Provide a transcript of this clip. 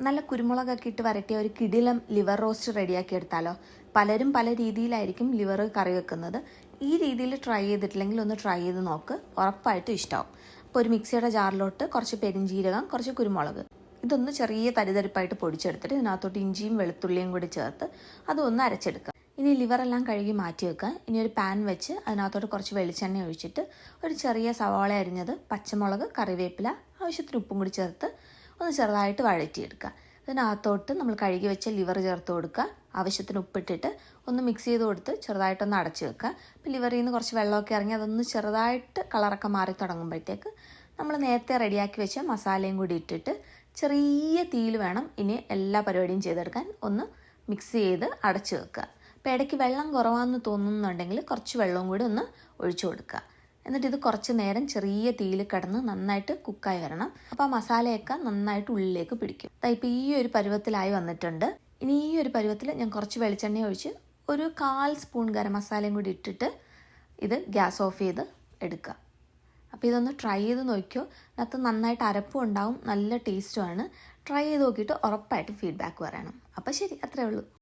നല്ല കുരുമുളകൊക്കെ ഇട്ട് വരട്ടിയ ഒരു കിടിലം ലിവർ റോസ്റ്റ് റെഡിയാക്കി എടുത്താലോ. പലരും പല രീതിയിലായിരിക്കും ലിവർ കറി വെക്കുന്നത്. ഈ രീതിയിൽ ട്രൈ ചെയ്തിട്ടില്ലെങ്കിൽ ഒന്ന് ട്രൈ ചെയ്ത് നോക്ക്, ഉറപ്പായിട്ടും ഇഷ്ടമാവും. അപ്പോൾ ഒരു മിക്സിയുടെ ജാറിലോട്ട് കുറച്ച് പെരിഞ്ജീരകം, കുറച്ച് കുരുമുളക്, ഇതൊന്ന് ചെറിയ തരിതരിപ്പായിട്ട് പൊടിച്ചെടുത്തിട്ട് ഇതിനകത്തോട്ട് ഇഞ്ചിയും വെളുത്തുള്ളിയും കൂടി ചേർത്ത് അതൊന്ന് അരച്ചെടുക്കുക. ഇനി ലിവറെല്ലാം കഴുകി മാറ്റി വെക്കുക. ഇനി ഒരു പാൻ വെച്ച് അതിനകത്തോട്ട് കുറച്ച് വെളിച്ചെണ്ണ ഒഴിച്ചിട്ട് ഒരു ചെറിയ സവാള അരിഞ്ഞത്, പച്ചമുളക്, കറിവേപ്പില, ആവശ്യത്തിന് ഉപ്പും കൂടി ചേർത്ത് ഒന്ന് ചെറുതായിട്ട് വഴറ്റിയെടുക്കുക. ഇതിനകത്തോട്ട് നമ്മൾ കഴുകി വെച്ച ലിവർ ചേർത്ത് കൊടുക്കുക. ആവശ്യത്തിന് ഉപ്പിട്ടിട്ട് ഒന്ന് മിക്സ് ചെയ്ത് കൊടുത്ത് ചെറുതായിട്ടൊന്ന് അടച്ച് വെക്കുക. അപ്പോൾ ലിവറിൽ നിന്ന് കുറച്ച് വെള്ളമൊക്കെ ഇറങ്ങി അതൊന്ന് ചെറുതായിട്ട് കളറൊക്കെ മാറി തുടങ്ങുമ്പോഴത്തേക്ക് നമ്മൾ നേരത്തെ റെഡിയാക്കി വെച്ച മസാലയും കൂടി ഇട്ടിട്ട് ചെറിയ തീയിൽ വേണം ഇനി എല്ലാ പരിപാടിയും ചെയ്തെടുക്കാൻ. ഒന്ന് മിക്സ് ചെയ്ത് അടച്ച് വെക്കുക. അപ്പോൾ ഇടയ്ക്ക് വെള്ളം കുറവാണെന്ന് തോന്നുന്നുണ്ടെങ്കിൽ കുറച്ച് വെള്ളവും കൂടി ഒന്ന് ഒഴിച്ചു കൊടുക്കുക. എന്നിട്ട് ഇത് കുറച്ച് നേരം ചെറിയ തീയിൽ കിടന്ന് നന്നായിട്ട് കുക്കായി വരണം. അപ്പോൾ ആ മസാലയൊക്കെ നന്നായിട്ട് ഉള്ളിലേക്ക് പിടിക്കും. ഇപ്പോൾ ഈ ഒരു പരുവത്തിലായി വന്നിട്ടുണ്ട്. ഇനി ഈ ഒരു പരുവത്തിൽ ഞാൻ കുറച്ച് വെളിച്ചെണ്ണ ഒഴിച്ച് ഒരു 1/4 സ്പൂൺ ഗരം മസാലയും കൂടി ഇട്ടിട്ട് ഇത് ഗ്യാസ് ഓഫ് ചെയ്ത് എടുക്കുക. അപ്പോൾ ഇതൊന്ന് ട്രൈ ചെയ്ത് നോക്കിയോ. അതിനകത്ത് നന്നായിട്ട് അരപ്പും ഉണ്ടാവും, നല്ല ടേസ്റ്റുമാണ്. ട്രൈ ചെയ്ത് നോക്കിയിട്ട് ഉറപ്പായിട്ട് ഫീഡ്ബാക്ക് പറയണം. അപ്പോൾ ശരി, അത്രേ ഉള്ളൂ.